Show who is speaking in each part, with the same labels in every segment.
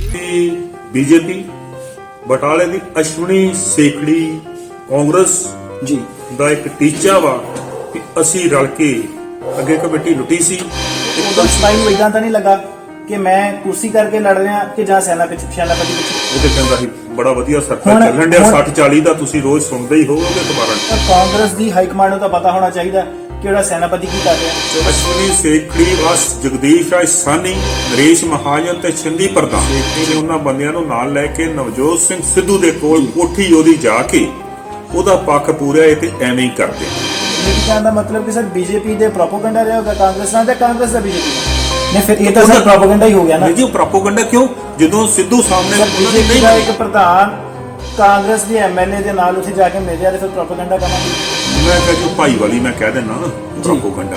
Speaker 1: BJP बटाले दी अश्विनी सेखड़ी कांग्रेस
Speaker 2: जी
Speaker 1: ਦਾ ਇੱਕ ਟੀਚਾ ਵਾ ਕਿ ਅਸੀਂ ਰਲ ਕੇ ਅੱਗੇ ਕਮੇਟੀ ਲੁੱਟੀ ਸੀ।
Speaker 2: ਉਦੋਂ ਸਪਾਈ ਨੂੰ ਇਦਾਂ ਤਾਂ ਨਹੀਂ ਲੱਗਾ ਕਿ ਮੈਂ ਕੁਰਸੀ ਕਰਕੇ ਲੜ ਰਿਹਾ ਕਿ ਜਾਂ ਸੈਨਾਪਤੀ ਪਿੱਛੇ
Speaker 1: ਉਹ ਤੇ ਕਹਿੰਦਾ ਸੀ ਬੜਾ ਵਧੀਆ ਸਰਕਾਰ ਚੱਲਣ ਡਿਆ 60-40 ਦਾ ਤੁਸੀਂ ਰੋਜ਼ ਸੁਣਦੇ ਹੀ ਹੋਵੋਗੇ ਦੁਬਾਰਾ।
Speaker 2: ਕਾਂਗਰਸ ਦੀ ਹਾਈ ਕਮਾਂਡ ਨੂੰ ਤਾਂ ਪਤਾ ਹੋਣਾ ਚਾਹੀਦਾ ਕਿ ਜਿਹੜਾ ਸੈਨਾਪਤੀ ਕੀ ਕਰ ਰਿਹਾ।
Speaker 1: ਅਸ਼ਵਨੀ ਸੇਖੜੀ ਵਾਸ ਜਗਦੀਸ਼ ਰਾਏ ਸਾਨੀ ਨਰੇਸ਼ ਮਹਾਜਨ ਤੇ ਚੰਦੀ ਪ੍ਰਧਾਨ ਨੇ ਉਹਨਾਂ ਬੰਦਿਆਂ ਨੂੰ ਨਾਲ ਲੈ ਕੇ ਨਵਜੋਤ ਸਿੰਘ ਸਿੱਧੂ ਦੇ ਕੋਲ ਕੋਠੀ ਉਹਦੀ ਜਾ ਕੇ ਉਹਦਾ ਪੱਖ ਪੂਰਿਆ ਇਹ ਤੇ ਐਵੇਂ ਹੀ ਕਰਦੇ।
Speaker 2: ਮੇਰੀ ਕਹਿਣ ਦਾ ਮਤਲਬ ਕਿ ਸਰ ਬੀਜੇਪੀ ਦੇ ਪ੍ਰੋਪਗੈਂਡਾ ਰਿਹਾ ਹੋਗਾ ਕਾਂਗਰਸ ਨਾਲ ਤੇ ਕਾਂਗਰਸ ਦਾ ਬੀਜੇਪੀ ਨੇ ਫਿਰ ਇਹ ਤਾਂ ਸਰ ਪ੍ਰੋਪਗੈਂਡਾ ਹੀ ਹੋ ਗਿਆ ਨਾ
Speaker 1: ਜੀ। ਉਹ ਪ੍ਰੋਪਗੈਂਡਾ ਕਿਉਂ ਜਦੋਂ ਸਿੱਧੂ ਸਾਹਮਣੇ
Speaker 2: ਬੀਜੇਪੀ ਦਾ ਇੱਕ ਪ੍ਰਧਾਨ ਕਾਂਗਰਸ ਦੇ ਐਮਐਲਏ ਦੇ ਨਾਲ ਉੱਥੇ ਜਾ ਕੇ ਮਿਲਿਆ ਤੇ ਫਿਰ ਪ੍ਰੋਪਗੈਂਡਾ ਕਰਨਾ।
Speaker 1: ਮੈਂ ਕਿਹਾ ਜੋ ਭਾਈ ਵਾਲੀ ਮੈਂ ਕਹਿ ਦਿੰਦਾ ਨਾ ਪ੍ਰੋਪਗੈਂਡਾ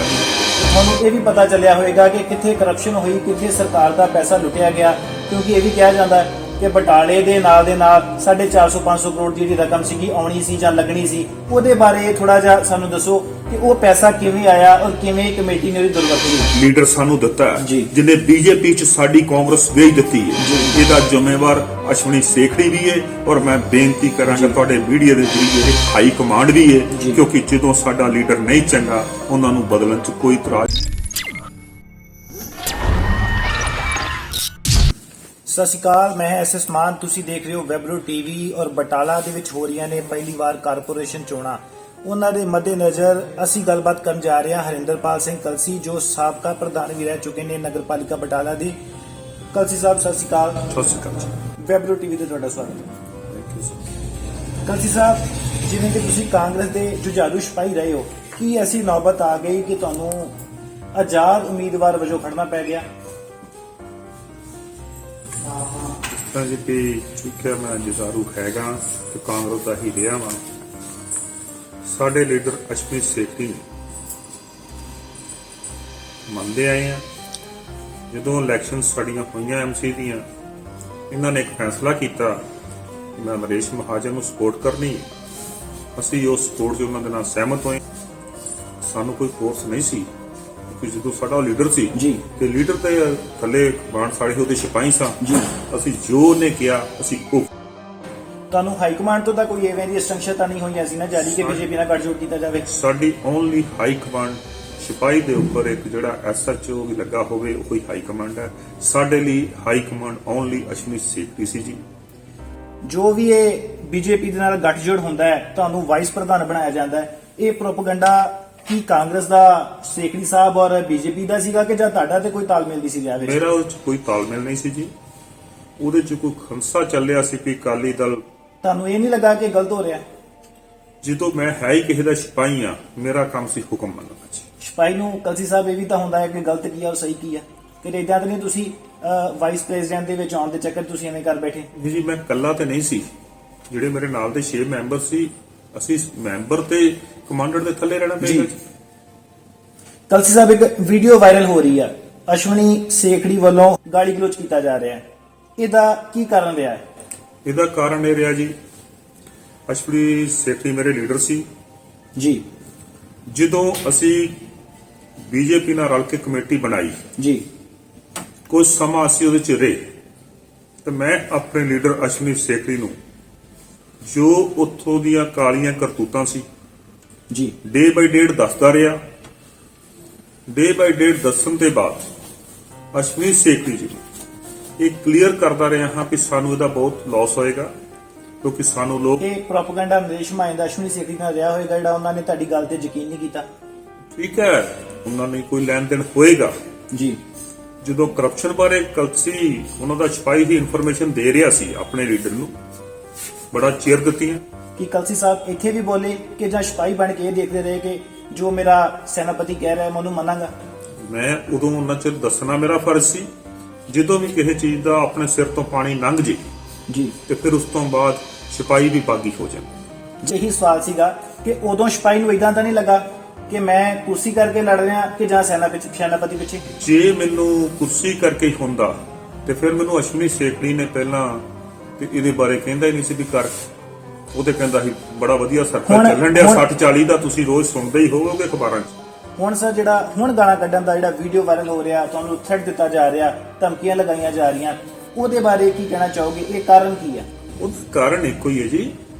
Speaker 2: ਤੁਹਾਨੂੰ ਇਹ ਵੀ ਪਤਾ ਚੱਲਿਆ ਹੋਵੇਗਾ ਕਿ ਕਿੱਥੇ ਕਰਪਸ਼ਨ ਹੋਈ, ਕਿੱਥੇ ਸਰਕਾਰ ਦਾ ਪੈਸਾ ਲੁੱਟਿਆ ਗਿਆ, ਕਿਉਂਕਿ ਇਹ ਵੀ ਕਿਹਾ ਜਾਂਦਾ ਹੈ ਕਿ ਬਟਾਲੇ ਦੇ ਨਾਲ 450-500 ਕਰੋੜ ਦੀ ਜਿਹੜੀ ਰਕਮ ਸੀਗੀ ਆਉਣੀ ਸੀ ਜਾਂ ਲੱਗਣੀ ਸੀ, ਉਹਦੇ ਬਾਰੇ ਥੋੜਾ ਜਿਹਾ ਸਾਨੂੰ ਦੱਸੋ ਕਿ ਉਹ ਪੈਸਾ ਕਿਵੇਂ ਆਇਆ ਔਰ ਕਿਵੇਂ ਕਮੇਟੀ ਨੇ ਉਹਦੀ ਦੁਰਵਰਤੋਂ
Speaker 1: ਲੀਡਰ ਸਾਨੂੰ ਦਿੱਤਾ ਜਿਹਨੇ ਬੀਜੇਪੀ ਚ ਸਾਡੀ ਕਾਂਗਰਸ ਵੇਚ ਦਿੱਤੀ ਹੈ। ਇਹਦਾ ਜ਼ਿੰਮੇਵਾਰ ਅਸ਼ਵਨੀ ਸੇਖੜੀ ਵੀ ਹੈ ਔਰ ਮੈਂ ਬੇਨਤੀ ਕਰਾਂਗਾ ਤੁਹਾਡੇ ਮੀਡੀਆ ਦੇ ਜ਼ਰੀਏ ਹਾਈ ਕਮਾਂਡ ਵੀ ਹੈ, ਕਿਉਂਕਿ ਜਦੋਂ ਸਾਡਾ ਲੀਡਰ ਨਹੀਂ ਚੰਗਾ ਉਹਨਾਂ ਨੂੰ ਬਦਲਣ ਚ ਕੋਈ ਇਤਰਾਜ਼।
Speaker 2: ਸਤਿ ਸ਼੍ਰੀ ਅਕਾਲ, ਮੈਂ ਐਸਐਸ ਮਾਨ, ਤੁਸੀਂ ਦੇਖ ਰਹੇ ਹੋ ਵੈਬਰੋ ਟੀਵੀ। ਔਰ ਬਟਾਲਾ ਦੇ ਵਿੱਚ ਹੋ ਰਹੀਆਂ ਨੇ ਪਹਿਲੀ ਵਾਰ ਕਾਰਪੋਰੇਸ਼ਨ ਚੋਣਾਂ। ਉਹਨਾਂ ਦੇ ਮੱਦੇਨਜ਼ਰ ਅਸੀਂ ਗੱਲਬਾਤ ਕਰਨ ਜਾ ਰਹੇ ਹਾਂ ਹਰਿੰਦਰਪਾਲ ਸਿੰਘ ਕਲਸੀ, ਜੋ ਸਾਬਕਾ ਪ੍ਰਧਾਨ ਵੀ ਰਹਿ ਚੁੱਕੇ ਨੇ ਨਗਰਪਾਲਿਕਾ ਬਟਾਲਾ ਦੇ। ਕਲਸੀ ਸਾਹਿਬ ਸਤਿ ਸ਼੍ਰੀ ਅਕਾਲ।
Speaker 1: ਸਤਿ ਸ਼੍ਰੀ ਅਕਾਲ।
Speaker 2: ਵੈਬਰੋ ਟੀਵੀ ਤੇ ਤੁਹਾਡਾ ਸਵਾਗਤ ਹੈ। ਕਲਸੀ ਸਾਹਿਬ, ਜਿਵੇਂ ਕਿ ਤੁਸੀਂ ਕਾਂਗਰਸ ਦੇ ਜੁਝਾਰੂ ਸਿਪਾਹੀ ਰਹੇ ਹੋ, ਕੀ ਐਸੀ ਨੌਬਤ ਆ ਗਈ ਕਿ ਤੁਹਾਨੂੰ ਆਜ਼ਾਦ ਉਮੀਦਵਾਰ ਵਜੋਂ ਖੜਨਾ ਪੈ ਗਿਆ?
Speaker 1: ਜੀ ਕਿ ਚੁੱਕਿਆ ਮੈਂ ਜੁਝਾਰੂ ਹੈਗਾ ਤੇ ਕਾਂਗਰਸ ਦਾ ਹੀ ਰਿਹਾ ਵਾਂ। ਸਾਡੇ ਲੀਡਰ ਅਸ਼ਵਨੀ ਸੇਖੜੀ ਮੰਨਦੇ ਆਏ ਆ। ਜਦੋਂ ਇਲੈਕਸ਼ਨ ਸਾਡੀਆਂ ਹੋਈਆਂ ਐਮਸੀ ਦੀਆਂ, ਇਹਨਾਂ ਨੇ ਇੱਕ ਫੈਸਲਾ ਕੀਤਾ ਕਿ ਮੈਂ ਨਰੇਸ਼ ਮਹਾਜਨ ਨੂੰ ਸਪੋਰਟ ਕਰਨੀ। ਅਸੀਂ ਉਸ ਸਪੋਰਟ 'ਚ ਉਹਨਾਂ ਦੇ ਨਾਲ ਸਹਿਮਤ ਹੋਏ। ਸਾਨੂੰ ਕੋਈ ਫੋਰਸ ਨਹੀਂ ਸੀ ਕਿਉਂਕਿ ਜਦੋਂ ਸਾਡਾ ਲੀਡਰ ਸੀ ਤੇ ਲੀਡਰ ਤੇ ਥੱਲੇ ਬਾਣ ਸਾਡੇ ਉਹਦੇ ਸਿਪਾਹੀ ਸਾਂ। ਅਸੀਂ ਜੋ ਉਹਨੇ ਕਿਹਾ ਅਸੀਂ ਉਹ।
Speaker 2: ਤੁਹਾਨੂੰ ਹਾਈ ਕਮਾਂਡ ਤੋਂ ਤਾਂ ਕੋਈ ਐਵੇਂ ਦੀ ਇੰਸਟਰਕਸ਼ਨ ਤਾਂ ਨਹੀਂ ਹੋਈਆਂ ਸੀ ਨਾ ਜਾਰੀ ਕਿ ਬੀਜੇਪੀ ਨਾਲ ਗੱਠਜੋੜ ਕੀਤਾ ਜਾਵੇ?
Speaker 1: ਸਾਡੀ ਓਨਲੀ ਹਾਈ ਕਮਾਂਡ ਸਿਪਾਹੀ ਦੇ ਉੱਪਰ ਇੱਕ ਜਿਹੜਾ ਐਸਐਚਓ ਵੀ ਲੱਗਾ ਹੋਵੇ ਉਹ ਹੀ ਹਾਈ ਕਮਾਂਡ ਹੈ। ਸਾਡੇ ਲਈ high command only Ashwani Sekhri ਸੀ ਜੀ।
Speaker 2: ਜੋ ਵੀ ਇਹ ਬੀਜੇਪੀ ਦੇ ਨਾਲ ਗੱਠਜੋੜ ਹੁੰਦਾ ਹੈ, ਤੁਹਾਨੂੰ ਵਾਈਸ ਪ੍ਰਧਾਨ ਬਣਾਇਆ ਜਾਂਦਾ ਹੈ, ਇਹ ਪ੍ਰੋਪਗੈਂਡਾ ਕੀ ਕਾਂਗਰਸ ਦਾ ਸੇਖੜੀ ਸਾਹਿਬ ਔਰ ਬੀਜੇਪੀ ਦਾ ਸੀਗਾ ਕਿ ਜਾਂ ਤੁਹਾਡਾ ਤੇ ਕੋਈ ਤਾਲਮੇਲ ਦੀ ਸੀ?
Speaker 1: ਮੇਰਾ ਉਹਦੇ ਚ ਕੋਈ ਤਾਲਮੇਲ ਨਹੀਂ ਸੀ ਜੀ। ਉਹਦੇ ਚ ਕੋਈ ਖੰਸਾ ਚੱਲਿਆ ਸੀ ਕਿ ਅਕਾਲੀ ਦਲ।
Speaker 2: ਤੁਹਾਨੂੰ ਇਹ ਨਹੀਂ ਲੱਗਾ ਕਿ ਗਲਤ ਹੋ ਰਿਹਾ?
Speaker 1: ਜਦੋਂ ਮੈਂ ਹੈ ਹੀ ਕਿਸੇ ਦਾ ਸਿਪਾਹੀ ਆ, ਮੇਰਾ ਕੰਮ ਸੀ ਹੁਕਮ ਮੰਨਣਾ ਜੀ।
Speaker 2: ਸਿਪਾਹੀ ਨੂੰ ਕਲਸੀ ਸਾਹਿਬ ਇਹ ਵੀ ਤਾਂ ਹੁੰਦਾ ਹੈ ਕਿ ਗਲਤ ਕੀ ਆ ਔਰ ਸਹੀ ਕੀ ਆ, ਕਿ ਇਦਾਂ ਤਾਂ ਨਹੀਂ ਤੁਸੀਂ ਵਾਈਸ ਪ੍ਰੈਜ਼ੀਡੈਂਟ ਦੇ ਵਿੱਚ ਆਉਣ ਦੇ ਚੱਕਰ ਤੁਸੀਂ ਐਵੇਂ ਕਰ ਬੈਠੇ?
Speaker 1: ਜੀ ਮੈਂ ਇਕੱਲਾ ਤੇ ਨਹੀਂ ਸੀ, ਜਿਹੜੇ ਮੇਰੇ ਨਾਲ ਦੇ 6 ਮੈਂਬਰ ਸੀ। ਅਸੀਂ ਮੈਂਬਰ ਤੇ ਕਮਾਂਡਰ ਦੇ ਥੱਲੇ ਰਹਿਣਾ ਪਏਗਾ ਜੀ।
Speaker 2: ਕਲਸੀ ਸਾਹਿਬ, ਇੱਕ ਵੀਡੀਓ ਵਾਇਰਲ ਹੋ ਰਹੀ ਹੈ, ਅਸ਼ਵਨੀ ਸੇਖੜੀ ਵੱਲੋਂ ਗਾਲੀ ਗਲੋਚ ਕੀਤਾ ਜਾ ਰਿਹਾ ਹੈ, ਇਹਦਾ ਕੀ ਕਾਰਨ ਰਿਹਾ ਹੈ?
Speaker 1: ਇਹਦਾ ਕਾਰਨ ਇਹ ਰਿਹਾ ਜੀ, ਅਸ਼ਵਨੀ ਸੇਖੜੀ ਮੇਰੇ ਲੀਡਰ ਸੀ
Speaker 2: ਜੀ।
Speaker 1: ਜਦੋਂ ਅਸੀਂ ਬੀਜੇਪੀ ਨਾਲ ਰਲ ਕੇ ਕਮੇਟੀ ਬਣਾਈ
Speaker 2: ਜੀ,
Speaker 1: ਕੁਝ ਸਮਾਂ ਅਸੀਂ ਉਹਦੇ ਚ ਰਹੇ ਤੇ ਮੈਂ ਆਪਣੇ ਲੀਡਰ ਅਸ਼ਵਨੀ ਸੇਖੜੀ ਨੂੰ ਜੋ ਉੱਥੋਂ ਦੀਆਂ ਕਾਲੀਆਂ ਕਰਤੂਤਾਂ ਸੀ
Speaker 2: ਜੀ,
Speaker 1: ਡੇ ਬਾਈ ਡੇਟ ਦੱਸਦਾ ਰਿਹਾ। ਡੇ ਬਾਈ ਡੇਟ ਦੱਸਣ ਦੇ ਬਾਅਦ ਅਸ਼ਵਨੀ ਸੇਖੜੀ ਜੀ ਇਹ ਕਲੀਅਰ ਕਰਦਾ ਰਿਹਾ ਹਾਂ ਕਿ ਸਾਨੂੰ ਇਹਦਾ ਬਹੁਤ ਲਾਸ ਹੋਏਗਾ, ਕਿਉਂਕਿ ਸਾਨੂੰ ਲੋਕ
Speaker 2: ਇਹ ਪ੍ਰੋਪਗੈਂਡਾ ਨਰੇਸ਼ ਮਹਾਜਨ ਦਾ ਅਸ਼ਵਨੀ ਸੇਖੜੀ ਨਾਲ ਰਿਹਾ ਹੋਏਗਾ, ਜਿਹੜਾ ਉਹਨਾਂ ਨੇ ਤੁਹਾਡੀ ਗੱਲ ਤੇ ਯਕੀਨ ਨਹੀਂ ਕੀਤਾ।
Speaker 1: ਠੀਕ ਹੈ, ਉਹਨਾਂ ਨੇ ਕੋਈ ਲੈਣ ਦੇਣ ਹੋਏਗਾ
Speaker 2: ਜੀ।
Speaker 1: ਜਦੋਂ ਕਰਪਸ਼ਨ ਬਾਰੇ ਕਲਸੀ ਉਹਨਾਂ ਦਾ ਸਿਪਾਹੀ ਦੀ ਇਨਫੋਰਮੇਸ਼ਨ ਦੇ ਰਿਹਾ ਸੀ ਆਪਣੇ ਲੀਡਰ ਨੂੰ, ਬੜਾ ਚਿਰ ਦਿੱਤੀਆਂ।
Speaker 2: ਕਿ ਕਲਸੀ ਸਾਹਿਬ ਇੱਥੇ ਵੀ ਬੋਲੇ ਕਿ ਜਾਂ ਸਿਪਾਹੀ ਬਣ ਕੇ ਇਹ ਦੇਖਦੇ ਰਹੇ ਕਿ ਜੋ ਮੇਰਾ ਸੈਨਾਪਤੀ ਕਹਿ ਰਿਹਾ ਮੈਂ ਉਹਨੂੰ ਮੰਨਾਂਗਾ?
Speaker 1: ਮੈਂ ਉਦੋਂ ਉਹਨਾਂ ਚਿਰ ਦੱਸਣਾ ਮੇਰਾ ਫਰਜ਼ ਸੀ। ਜਦੋਂ ਵੀ ਕਿਸੇ ਚੀਜ਼ ਦਾ ਆਪਣੇ ਸਿਰ ਤੋਂ ਪਾਣੀ ਲੰਘ ਜੇ
Speaker 2: ਜੀ
Speaker 1: ਤੇ ਫਿਰ ਉਸ ਤੋਂ ਬਾਅਦ ਸਿਪਾਹੀ ਵੀ ਬਾਗੀ ਹੋ ਜਾਂਦੇ।
Speaker 2: ਇਹੀ ਸਵਾਲ ਸੀਗਾ ਕਿ ਉਦੋਂ ਸਿਪਾਹੀ ਨੂੰ ਇਦਾਂ ਤਾਂ ਨਹੀਂ ਲੱਗਾ ਕਿ ਮੈਂ ਕੁਰਸੀ ਕਰਕੇ ਲੜ ਰਿਹਾ ਕਿ ਜਾਂ ਸੈਨਾਪਤੀ ਪਿੱਛੇ? ਜੇ
Speaker 1: ਮੈਨੂੰ ਕੁਰਸੀ ਕਰਕੇ ਹੀ ਹੁੰਦਾ ਤੇ ਫਿਰ ਮੈਨੂੰ ਅਸ਼ਵਨੀ ਸੇਖੜੀ ਨੇ ਪਹਿਲਾਂ ਤੇ ਇਹਦੇ ਬਾਰੇ ਕਹਿੰਦਾ ਹੀ ਨਹੀਂ ਸੀ ਵੀ ਕਰ। ਉਹ ਤੇ ਕਹਿੰਦਾ ਸੀ ਬੜਾ ਵਧੀਆ ਸਰਕਾਰ ਚੱਲਣ ਡਿਆ 60-40 ਦਾ ਤੁਸੀਂ ਰੋਜ਼ ਸੁਣਦੇ ਹੀ ਹੋਵੋਗੇ ਅਖਬਾਰਾਂ 'ਚ।
Speaker 2: ਹੁਣ ਸਰ ਜਿਹੜਾ ਹੁਣ ਗਾਣਾ ਕੱਢਣ ਦਾ ਜਿਹੜਾ ਵੀਡੀਓ ਵਾਇਰਲ ਹੋ ਰਿਹਾ, ਤੁਹਾਨੂੰ ਥ੍ਰੈਟ ਦਿੱਤਾ ਜਾ ਰਿਹਾ, ਧਮਕੀਆਂ ਲਗਾਈਆਂ ਜਾ ਰਹੀਆਂ, ਉਹਦੇ ਬਾਰੇ ਕੀ ਕਹਿਣਾ ਚਾਹੋਗੇ? ਇਹ ਕਾਰਨ ਕੀ ਹੈ?
Speaker 1: ਉਹਦਾ ਕਾਰਨ ਇੱਕੋ ਹੀ ਹੈ ਜੀ,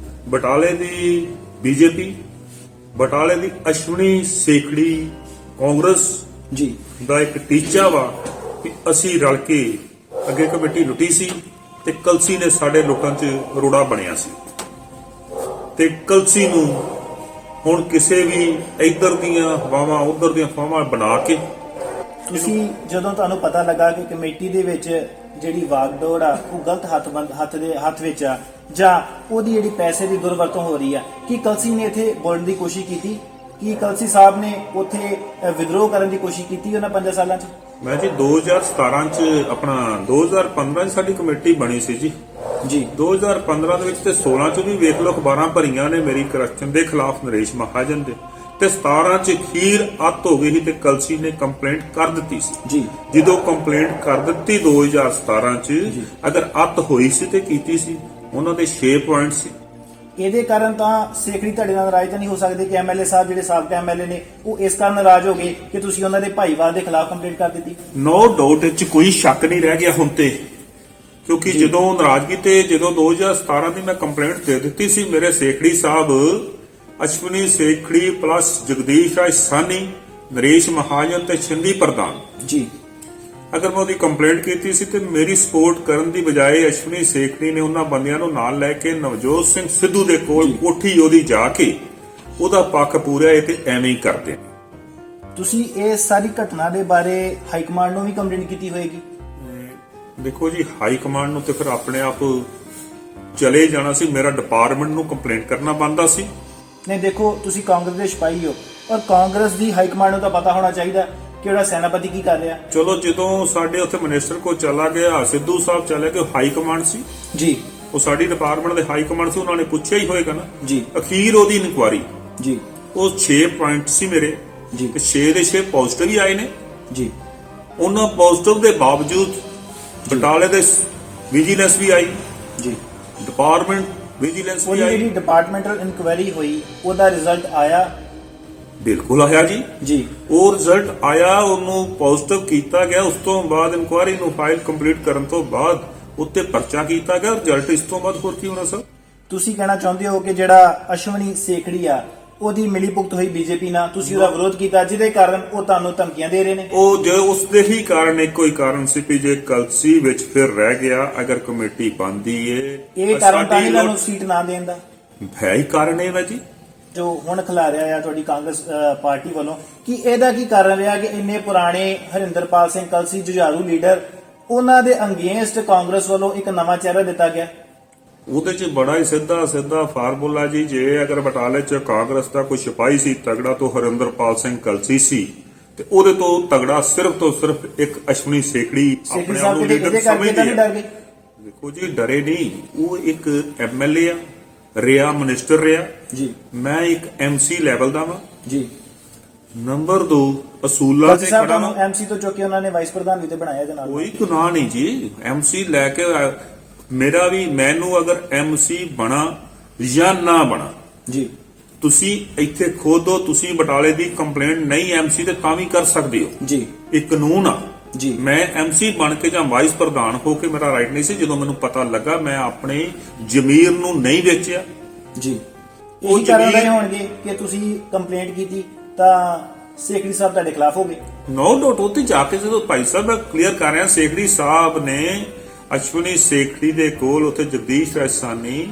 Speaker 1: ਬਟਾਲੇ ਦੀ ਬੀਜੇਪੀ, ਬਟਾਲੇ ਦੀ ਅਸ਼ਵਨੀ ਸੇਖੜੀ ਕਾਂਗਰਸ
Speaker 2: ਜੀ
Speaker 1: ਦਾ ਇੱਕ ਟੀਚਾ ਵਾ ਕਿ ਅਸੀਂ ਰਲ ਕੇ ਅੱਗੇ ਕਮੇਟੀ ਲੁੱਟੀ ਸੀ ਤੇ ਕਲਸੀ ਨੇ ਸਾਡੇ ਲੋਕਾਂ 'ਚ ਰੋੜਾ ਬਣਿਆ ਸੀ ਤੇ ਕਲਸੀ ਨੂੰ ਹੁਣ ਕਿਸੇ ਵੀ ਇੱਧਰ ਦੀਆਂ ਹਵਾਵਾਂ ਉੱਧਰ ਦੀਆਂ ਹਵਾਵਾਂ ਬਣਾ ਕੇ
Speaker 2: ਤੁਸੀਂ ਜਦੋਂ ਤੁਹਾਨੂੰ ਪਤਾ ਲੱਗਾ ਕਿ ਕਮੇਟੀ ਦੇ ਵਿੱਚ ਜਿਹੜੀ ਵਾਗਡੋਰ ਆ ਉਹ ਗਲਤ ਹੱਥ ਵਿੱਚ ਆ, ਜਾਂ ਉਹਦੀ ਜਿਹੜੀ ਪੈਸੇ ਦੀ ਦੁਰਵਰਤੋਂ ਹੋ ਰਹੀ ਆ, ਕੀ ਕਲਸੀ ਨੇ ਇੱਥੇ ਬੋਲਣ ਦੀ ਕੋਸ਼ਿਸ਼ ਕੀਤੀ? ਕੀ ਕਲਸੀ ਸਾਹਿਬ ਨੇ ਉੱਥੇ ਵਿਦਰੋਹ ਕਰਨ ਦੀ ਕੋਸ਼ਿਸ਼ ਕੀਤੀ ਉਹਨਾਂ 5 ਸਾਲਾਂ 'ਚ?
Speaker 1: ਮੈਂ ਜੀ 2017 ਚ ਆਪਣਾ 2015 ਚ ਸਾਡੀ ਕਮੇਟੀ ਬਣੀ ਸੀ ਜੀ। 2015 ਦੇ ਵਿੱਚ ਤੇ 16 ਚ ਵੀ ਵੇਖ ਲਓ ਅਖਬਾਰਾਂ ਭਰੀਆਂ ਨੇ ਮੇਰੀ ਕਰਪਸ਼ਨ ਦੇ ਖਿਲਾਫ, ਨਰੇਸ਼ ਮਹਾਜਨ ਦੇ, ਤੇ 17 ਚ ਖੀਰ ਅੱਤ ਹੋ ਗਈ ਸੀ ਤੇ ਕਲਸੀ ਨੇ ਕੰਪਲੇਂਟ ਕਰ ਦਿੱਤੀ ਸੀ। ਜਦੋਂ ਕੰਪਲੇਂਟ ਕਰ ਦਿੱਤੀ 2017 ਚ, ਅਗਰ ਅੱਤ ਹੋਈ ਸੀ ਤੇ ਕੀਤੀ ਸੀ, ਉਹਨਾਂ ਦੇ 6 ਪੁਆਇੰਟ ਸੀ।
Speaker 2: ਇਹਦੇ ਕਾਰਨ ਤਾਂ ਸੇਖੜੀ ਤੁਹਾਡੇ ਨਾਲ ਨਾਰਾਜ਼ ਤਾਂ ਨਹੀਂ ਹੋ ਸਕਦੇ ਕਿ ਐਮਐਲਏ ਸਾਹਿਬ ਜਿਹੜੇ ਸਾਬਕਾ ਐਮਐਲਏ ਨੇ ਉਹ ਇਸ ਕਾਰਨ ਨਾਰਾਜ਼ ਹੋ ਗਏ ਕਿ ਤੁਸੀਂ ਉਹਨਾਂ ਦੇ ਭਾਈਵਾਲ ਦੇ ਖਿਲਾਫ ਕੰਪਲੇਂਟ ਕਰ ਦਿੱਤੀ?
Speaker 1: ਨੋ ਡਾਊਟ, ਇਹ ਚ ਕੋਈ ਸ਼ੱਕ ਨਹੀਂ ਰਹਿ ਗਿਆ ਹੁਣ ਤੇ, ਕਿਉਂਕਿ ਜਦੋਂ ਨਾਰਾਜ਼ਗੀ ਤੇ ਜਦੋਂ 2017 ਦੀ ਮੈਂ ਕੰਪਲੇਂਟ ਦੇ ਦਿੱਤੀ ਸੀ, ਮੇਰੇ ਸੇਖੜੀ ਸਾਹਿਬ ਅਸ਼ਵਨੀ ਸੇਖੜੀ ਪਲੱਸ ਜਗਦੀਸ਼ ਰਾਜ ਸਾਨੀ, ਨਰੇਸ਼ ਮਹਾਜਨ ਤੇ ਸ਼ਿੰਦੀ ਪ੍ਰਧਾਨ
Speaker 2: ਜੀ,
Speaker 1: ਅਗਰ ਮੈਂ ਉਹਦੀ ਕੰਪਲੇਂਟ ਕੀਤੀ ਸੀ ਤੇ ਮੇਰੀ ਸਪੋਰਟ ਕਰਨ ਦੀ ਬਜਾਏ ਅਸ਼ਵਨੀ ਸੇਖੜੀ ਨੇ ਉਹਨਾਂ ਬੰਦਿਆਂ ਨੂੰ ਨਾਲ ਲੈ ਕੇ ਨਵਜੋਤ ਸਿੰਘ ਸਿੱਧੂ ਦੇ ਕੋਲ ਕੋਠੀ ਉਹਦੀ ਜਾ ਕੇ ਉਹਦਾ ਪੱਖ ਪੂਰਿਆ ਤੇ ਐਵੇਂ ਹੀ ਕਰਦੇ।
Speaker 2: ਤੁਸੀਂ ਇਹ ਸਾਰੀ ਘਟਨਾ ਦੇ ਬਾਰੇ ਹਾਈ ਕਮਾਂਡ ਨੂੰ ਵੀ ਕੰਪਲੇਂਟ ਕੀਤੀ ਹੋਏਗੀ?
Speaker 1: ਦੇਖੋ ਜੀ, ਹਾਈ ਕਮਾਂਡ ਨੂੰ ਤੇ ਫਿਰ ਆਪਣੇ ਆਪ ਚਲੇ ਜਾਣਾ ਸੀ, ਮੇਰਾ ਡਿਪਾਰਟਮੈਂਟ ਨੂੰ ਕੰਪਲੇਂਟ ਕਰਨਾ ਬਣਦਾ ਸੀ।
Speaker 2: ਨਹੀਂ, ਦੇਖੋ ਤੁਸੀਂ ਕਾਂਗਰਸ ਦੇ ਸਿਪਾਹੀ ਹੋ ਔਰ ਕਾਂਗਰਸ ਦੀ ਹਾਈ ਕਮਾਂਡ ਨੂੰ ਤਾਂ ਪਤਾ ਹੋਣਾ ਚਾਹੀਦਾ ਕਿ ਉਹਦਾ ਸੈਨਾਪਤੀ ਕੀ ਕਰ ਰਿਹਾ।
Speaker 1: ਚਲੋ, ਜਦੋਂ ਸਾਡੇ ਉੱਥੇ ਮਿਨਿਸਟਰ ਕੋ ਚਲਾ ਗਿਆ, ਸਿੱਧੂ ਸਾਹਿਬ ਚਲੇ ਗਏ, ਹਾਈ ਕਮਾਂਡ ਸੀ
Speaker 2: ਜੀ,
Speaker 1: ਉਹ ਸਾਡੀ ਡਿਪਾਰਟਮੈਂਟ ਦੇ ਹਾਈ ਕਮਾਂਡ ਸੀ, ਉਹਨਾਂ ਨੇ ਪੁੱਛਿਆ ਹੀ ਹੋਏਗਾ ਨਾ
Speaker 2: ਜੀ।
Speaker 1: ਅਖੀਰ ਉਹਦੀ ਇਨਕੁਆਰੀ
Speaker 2: ਜੀ,
Speaker 1: ਉਹ 6 ਪੁਆਇੰਟ ਸੀ ਮੇਰੇ
Speaker 2: ਜੀ,
Speaker 1: ਤੇ 6 ਦੇ 6 ਪੋਜ਼ਿਟਿਵ ਹੀ ਆਏ ਨੇ
Speaker 2: ਜੀ।
Speaker 1: ਉਹਨਾਂ ਪੋਜ਼ਿਟਿਵ ਦੇ ਬਾਵਜੂਦ ਬਟਾਲੇ ਦੇ ਵਿਜੀਲੈਂਸ ਵੀ ਆਈ
Speaker 2: ਜੀ,
Speaker 1: ਡਿਪਾਰਟਮੈਂਟ ਵਿਜੀਲੈਂਸ ਵੀ
Speaker 2: ਉਹਦੀ
Speaker 1: ਆਈ।
Speaker 2: ਜਿਹੜੀ ਡਿਪਾਰਟਮੈਂਟਲ ਇਨਕੁਆਇਰੀ ਹੋਈ ਉਹਦਾ ਰਿਜ਼ਲਟ ਆਇਆ?
Speaker 1: ਬਿਲਕੁਲ ਆਇਆ ਜੀ।
Speaker 2: ਜੀ,
Speaker 1: ਉਹ ਰਿਜ਼ਲਟ ਆਇਆ, ਉਹਨੂੰ ਪੋਜ਼ਿਟਿਵ ਕੀਤਾ ਗਿਆ। ਉਸ ਤੋਂ ਬਾਅਦ ਇਨਕੁਆਇਰੀ ਨੂੰ ਫਾਈਲ ਕੰਪਲੀਟ ਕਰਨ ਤੋਂ ਬਾਅਦ ਉੱਤੇ ਪਰਚਾ ਕੀਤਾ ਗਿਆ। ਰਿਜ਼ਲਟ ਇਸ ਤੋਂ ਬਾਅਦ ਹੋਰ ਕੀ ਹੋਣਾ ਸਰ?
Speaker 2: ਤੁਸੀਂ ਕਹਿਣਾ ਚਾਹੁੰਦੇ ਹੋ ਕਿ ਜਿਹੜਾ ਅਸ਼ਵਨੀ ਸੇਖੜੀ ਆ ਉਹਦੀ ਮਿਲੀ ਭੁਗਤ ਹੋਈ ਬੀਜੇਪੀ ਨਾਲ, ਤੁਸੀਂ ਉਹਦਾ ਵਿਰੋਧ ਕੀਤਾ ਜਿਹਦੇ ਕਾਰਨ ਉਹ ਤੁਹਾਨੂੰ ਧਮਕੀਆਂ ਦੇ ਰਹੇ ਨੇ? ਉਹ
Speaker 1: ਜੋ ਉਸ ਦੇ ਹੀ ਕਾਰਨ ਇੱਕੋ ਹੀ ਕਾਰਨ ਸੀ ਕਿ ਜੇ ਕਲਸੀ ਵਿੱਚ ਫਿਰ ਰਹਿ ਗਿਆ, ਅਗਰ ਕਮੇਟੀ ਬਣਦੀ ਏ,
Speaker 2: ਇਹ ਕਾਰਨ ਤਾਂ ਨਹੀਂ ਤੁਹਾਨੂੰ ਸੀਟ ਨਾ ਦੇਣ ਦਾ?
Speaker 1: ਹੈ ਹੀ ਕਾਰਨ ਇਹ ਵਾ ਜੀ
Speaker 2: ਜੋ ਹੁਣ ਖਿਲਾ ਰਿਹਾ ਆ ਤੁਹਾਡੀ ਕਾਂਗਰਸ ਪਾਰਟੀ ਵੱਲੋਂ, ਕਿ ਇਹਦਾ ਕੀ ਕਾਰਨ ਰਿਹਾ ਕਿ ਇੰਨੇ ਪੁਰਾਣੇ ਹਰਿੰਦਰਪਾਲ ਸਿੰਘ ਕਲਸੀ ਜੁਝਾਰੂ ਲੀਡਰ, ਉਹਨਾਂ ਦੇ ਅੰਗੇਂਸਟ ਕਾਂਗਰਸ ਵੱਲੋਂ ਇੱਕ ਨਵਾਂ ਚਿਹਰਾ ਦਿੱਤਾ ਗਿਆ?
Speaker 1: ਉਹਦੇ 'ਚ ਬੜਾ ਹੀ ਸਿੱਧਾ ਫਾਰਮੂਲਾ ਜੀ, ਜੇ ਅਗਰ ਬਟਾਲੇ 'ਚ ਕਾਂਗਰਸ ਦਾ ਕੋਈ ਸਿਪਾਹੀ ਸੀ ਤਗੜਾ ਤੋਂ ਹਰਿੰਦਰਪਾਲ ਸਿੰਘ ਕਲਸੀ ਸੀ, ਤੇ ਉਹਦੇ ਤੋਂ ਤਗੜਾ ਸਿਰਫ ਤੋਂ ਸਿਰਫ ਇੱਕ ਅਸ਼ਵਨੀ ਸੇਖੜੀ ਆਪਣੇ ਆਪ ਨੂੰ ਲੀਡਰ ਸਮਝਦੇ ਆ। ਦੇਖੋ ਜੀ, ਡਰੇ ਨਹੀਂ, ਉਹ ਇੱਕ ਐਮਐਲਏ ਆ ਰਿਹਾ, ਮਿਨਿਸਟਰ ਰਿਹਾ
Speaker 2: ਜੀ,
Speaker 1: ਮੈਂ ਇੱਕ ਐਮਸੀ ਲੈਵਲ ਦਾ ਵਾਂ
Speaker 2: ਜੀ।
Speaker 1: ਨੰਬਰ 2 ਅਸੂਲਾਂ ਤੇ ਖੜਾ ਵਾਂ।
Speaker 2: ਐਮਸੀ ਤੋਂ ਚੁੱਕ ਕੇ ਉਹਨਾਂ ਨੇ ਵਾਈਸ ਪ੍ਰਧਾਨ ਵੀ ਤੇ ਬਣਾਇਆ ਦੇ ਨਾਲ।
Speaker 1: ਕੋਈ ਗੁਨਾਹ ਨਹੀਂ ਜੀ, ਐਮਸੀ ਲੈ ਕੇ ਮੇਰਾ ਵੀ, ਮੈਨੂੰ ਅਗਰ ਐਮਸੀ ਬਣਾ ਜਾਂ ਨਾ ਬਣਾ
Speaker 2: ਜੀ,
Speaker 1: ਤੁਸੀਂ ਇੱਥੇ ਖੋਦੋ, ਤੁਸੀਂ ਬਟਾਲੇ ਦੀ ਕੰਪਲੇਂਟ ਨਹੀਂ ਐਮਸੀ ਤੇ ਤਾਂ ਵੀ ਕਰ ਸਕਦੇ ਹੋ
Speaker 2: ਜੀ,
Speaker 1: ਇਹ ਕਾਨੂੰਨ ਆ
Speaker 2: ਜੀ।
Speaker 1: ਮੈਂ ਐਮਸੀ ਬਣ ਕੇ ਜਾਂ ਵਾਈਸ ਪ੍ਰਧਾਨ ਹੋ ਕੇ ਮੇਰਾ ਰਾਈਟ ਨਹੀਂ ਸੀ। ਜਦੋਂ ਮੈਨੂੰ ਪਤਾ ਲੱਗਾ, ਮੈਂ ਆਪਣੇ ਜ਼ਮੀਰ ਨੂੰ ਨਹੀਂ ਵੇਚਿਆ
Speaker 2: ਜੀ। ਉਹ ਕਾਰਨ ਰਹੇ ਹੋਣਗੇ ਕਿ ਤੁਸੀਂ ਕੰਪਲੇਂਟ ਕੀਤੀ ਤਾਂ ਸੇਖੜੀ ਸਾਹਿਬ ਤੁਹਾਡੇ ਖਿਲਾਫ ਹੋ ਗਏ?
Speaker 1: ਨੋ ਡਾਊਟ, ਉੱਥੇ ਜਾ ਕੇ ਜਦੋਂ ਭਾਈ ਸਾਹਿਬ ਮੈਂ ਕਲੀਅਰ ਕਰ ਰਿਹਾ, ਸੇਖੜੀ ਸਾਹਿਬ ਨੇ ਅਸ਼ਵਨੀ ਸੇਖੜੀ ਦੇ ਕੋਲ ਉੱਥੇ ਜਗਦੀਸ਼ ਰਾਜਸਾਨੀ,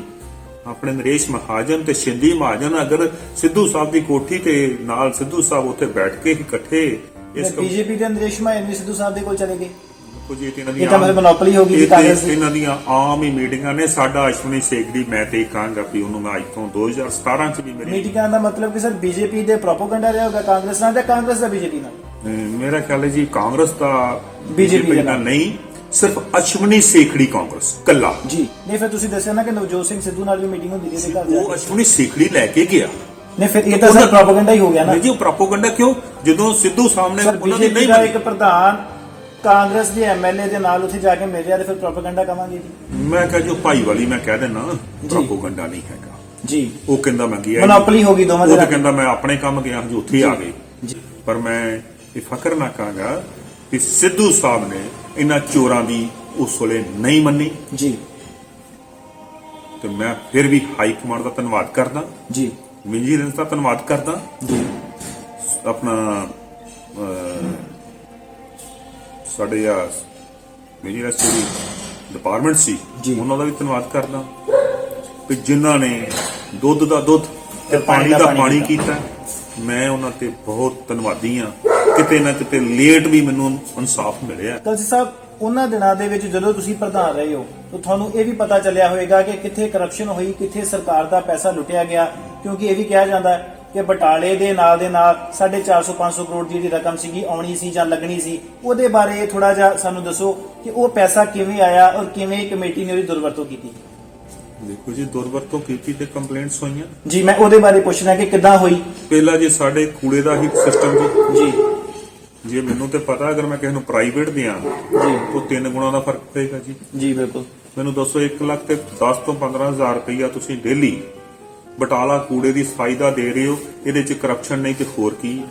Speaker 1: ਆਪਣੇ ਨਰੇਸ਼ ਮਹਾਜਨ ਤੇ ਸ਼ਿੰਦੀ ਮਹਾਜਨ, ਅਗਰ ਸਿੱਧੂ ਸਾਹਿਬ ਦੀ ਕੋਠੀ ਤੇ ਨਾਲ ਸਿੱਧੂ ਸਾਹਿਬ ਉੱਥੇ ਬੈਠ ਕੇ ਇਕੱਠੇ
Speaker 2: ਬੀਜੇਪੀ ਦੇ ਨਰੇਸ਼ ਮਹਾਜਨ ਸਿੱਧੂ ਸਾਹਿਬ ਦੇ ਕੋਲ ਚਲੇ ਗਏ।
Speaker 1: ਕੁਝ
Speaker 2: ਇਹ ਤਾਂ ਮਤਲਬ ਮੋਨੋਪੋਲੀ ਹੋ ਗਈ ਕਾਂਗਰਸ ਦੀ।
Speaker 1: ਇਹਨਾਂ ਦੀਆਂ ਆਮ ਹੀ ਮੀਟਿੰਗਾਂ ਨੇ। ਸਾਡਾ ਅਸ਼ਵਨੀ ਸੇਖੜੀ, ਮੈਂ ਤੇ ਕਹਾਂਗਾ ਵੀ ਉਹਨੂੰ ਮੈਂ ਅੱਜ ਤੋਂ 2017 ਚ ਵੀ ਮੇਰੀ
Speaker 2: ਮੀਟਿੰਗਾਂ ਦਾ ਮਤਲਬ ਕਿ ਸਰ ਬੀਜੇਪੀ ਦੇ ਪ੍ਰੋਪਗੈਂਡਾ ਰਿਹਾ ਹੋਗਾ ਕਾਂਗਰਸ ਨਾਲ, ਜਾਂ ਕਾਂਗਰਸ ਦਾ ਬੀਜੇਪੀ ਨਾਲ?
Speaker 1: ਮੇਰਾ ਖਿਆਲ ਹੈ ਜੀ ਕਾਂਗਰਸ ਦਾ
Speaker 2: ਬੀਜੇਪੀ
Speaker 1: ਨਾਲ ਨਹੀਂ, ਸਿਰਫ ਅਸ਼ਵਨੀ ਸੇਖੜੀ ਕਾਂਗਰਸ ਕੱਲਾ
Speaker 2: ਜੀ। ਨਹੀਂ, ਫਿਰ ਤੁਸੀਂ ਦੱਸਿਆ ਨਾ ਕਿ ਨਵਜੋਤ ਸਿੰਘ ਸਿੱਧੂ ਨਾਲ ਵੀ ਮੀਟਿੰਗ ਹੁੰਦੀ ਸੀ ਘਰ ਜਾ
Speaker 1: ਉਹ ਅਸ਼ਵਨੀ ਸੇਖੜੀ ਲੈ ਕੇ ਗਿਆ।
Speaker 2: ਨਹੀਂ, ਫਿਰ ਇਹ ਤਾਂ ਸਰ ਪ੍ਰੋਪਗੈਂਡਾ ਹੀ ਹੋ ਗਿਆ ਨਾ
Speaker 1: ਜੀ। ਉਹ ਪ੍ਰੋਪਗੈਂਡਾ ਕਿਉਂ, ਜਦੋਂ ਸਿੱਧੂ ਸਾਹਮਣੇ ਉਹਨਾਂ ਦੀ ਨਹੀਂ
Speaker 2: ਦਾ ਇੱਕ ਪ੍ਰਧਾਨ ਕਾਂਗਰਸ ਦੇ ਐਮਐਲਏ ਦੇ ਨਾਲ ਉੱਥੇ ਜਾ ਕੇ ਮਿਲ ਰਿਹਾ, ਤੇ ਫਿਰ ਪ੍ਰੋਪਗੈਂਡਾ ਕਵਾਂਗੇ ਜੀ?
Speaker 1: ਮੈਂ ਕਹਾਂ ਜੋ ਭਾਈ ਵਾਲੀ ਮੈਂ ਕਹਿ ਦੇਣਾ, ਪ੍ਰੋਪਗੈਂਡਾ ਨਹੀਂ ਹੈਗਾ
Speaker 2: ਜੀ।
Speaker 1: ਉਹ ਕਹਿੰਦਾ ਮੈਂ ਗਿਆ,
Speaker 2: ਮੋਨੋਪੋਲੀ ਹੋ ਗਈ ਦੋਵਾਂ ਦੀ।
Speaker 1: ਉਹ ਕਹਿੰਦਾ ਮੈਂ ਆਪਣੇ ਕੰਮ ਗਿਆ ਜੀ, ਉੱਥੇ ਆ ਗਏ ਜੀ। ਪਰ ਮੈਂ ਇਹ ਫਖਰ ਨਾ ਕਹਾਂਗਾ ਕਿ ਸਿੱਧੂ ਸਾਹਿਬ ਨੇ ਇਹਨਾਂ ਚੋਰਾਂ ਦੀ ਉਸ ਵੇਲੇ ਨਹੀਂ ਮੰਨੀ
Speaker 2: ਜੀ
Speaker 1: ਤੇ ਮੈਂ ਫਿਰ ਵੀ ਹਾਈ ਕਮਾਂਡ ਦਾ ਧੰਨਵਾਦ ਕਰਦਾ,
Speaker 2: ਜੀ
Speaker 1: ਵਿਜੀਲੈਂਸ ਦਾ ਧੰਨਵਾਦ ਕਰਦਾ,
Speaker 2: ਜੀ
Speaker 1: ਆਪਣਾ ਸਾਡੇ ਆ ਵਿਜੀਲੈਂਸ ਦੀ ਡਿਪਾਰਟਮੈਂਟ ਸੀ
Speaker 2: ਜੀ।
Speaker 1: ਉਹਨਾਂ ਦਾ ਵੀ ਧੰਨਵਾਦ ਕਰਦਾ ਕਿ ਜਿਨ੍ਹਾਂ ਨੇ ਦੁੱਧ ਦਾ ਦੁੱਧ ਤੇ ਪਾਣੀ ਦਾ ਪਾਣੀ ਕੀਤਾ। ਮੈਂ ਉਹਨਾਂ ਤੇ ਬਹੁਤ ਧੰਨਵਾਦੀ ਆ। ਕਿਤੇ ਨਾ ਕਿਤੇ ਲੇਟ ਵੀ ਮੈਨੂੰ ਇਨਸਾਫ ਮਿਲਿਆ।
Speaker 2: ਕਲਸੀ ਸਾਹਿਬ, ਉਹਨਾਂ ਦਿਨਾਂ ਦੇ ਵਿੱਚ ਜਦੋਂ ਤੁਸੀਂ ਪ੍ਰਧਾਨ ਰਹੇ ਹੋ ਤਾਂ ਤੁਹਾਨੂੰ ਇਹ ਵੀ ਪਤਾ ਚੱਲਿਆ ਹੋਵੇਗਾ ਕਿ ਕਿੱਥੇ ਕਰਪਸ਼ਨ ਹੋਈ, ਕਿੱਥੇ ਸਰਕਾਰ ਦਾ ਪੈਸਾ ਲੁੱਟਿਆ ਗਿਆ, ਕਿਉਂਕਿ ਇਹ ਵੀ ਕਿਹਾ ਜਾਂਦਾ ਹੈ ਕਿ ਬਟਾਲੇ ਦੇ ਨਾਲ 450-500 ਕਰੋੜ ਦੀ ਜਿਹੜੀ ਰਕਮ ਸੀਗੀ ਆਉਣੀ ਸੀ ਜਾਂ ਲੱਗਣੀ ਸੀ। ਉਹਦੇ ਬਾਰੇ ਥੋੜਾ ਜਿਹਾ ਸਾਨੂੰ ਦੱਸੋ ਕਿ ਉਹ ਪੈਸਾ ਕਿਵੇਂ ਆਇਆ ਔਰ ਕਿਵੇਂ ਕਮੇਟੀ ਨੇ ਉਹਦੀ ਦੁਰਵਰਤੋਂ ਕੀਤੀ।
Speaker 1: ਦੇਖੋ ਜੀ, ਦੁਰਵਰਤੋਂ ਕੀਤੀ ਤੇ ਕੰਪਲੇਂਟਸ ਹੋਈਆਂ
Speaker 2: ਜੀ, ਮੈਂ ਉਹਦੇ ਬਾਰੇ ਪੁੱਛਣਾ ਕਿ ਕਿੱਦਾਂ ਹੋਈ।
Speaker 1: ਪਹਿਲਾਂ ਜੀ ਸਾਡੇ ਕੂੜੇ ਦਾ ਹੀ ਸਿਸਟਮ
Speaker 2: ਜੀ
Speaker 1: ਜੇ ਮੈਨੂੰ ਤੇ ਪਤਾ ਅਗਰ ਮੈਂ ਕਿਸੇ ਨੂੰ ਪ੍ਰਾਈਵੇਟ ਦਿਆਂ
Speaker 2: ਜੀ
Speaker 1: ਤਾਂ 3 ਗੁਣਾ ਦਾ ਫਰਕ ਪਏਗਾ ਜੀ।
Speaker 2: ਜੀ ਬਿਲਕੁਲ।
Speaker 1: ਮੈਨੂੰ ਦੱਸੋ 1 ਲੱਖ ਤੇ 10 ਤੋਂ 15,000 ਰੁਪਈਆ ਤੁਸੀਂ ਡੇਲੀ ਬਟਾਲਾ ਕੂੜੇ ਦੀ ਸਫਾਈ ਦਾ ਦੇ ਰਹੇ ਹੋ, ਇਹਦੇ ਚ ਕਰਪਸ਼ਨ ਨਹੀਂ ਤੇ ਹੋਰ ਕੀ ਹੈ?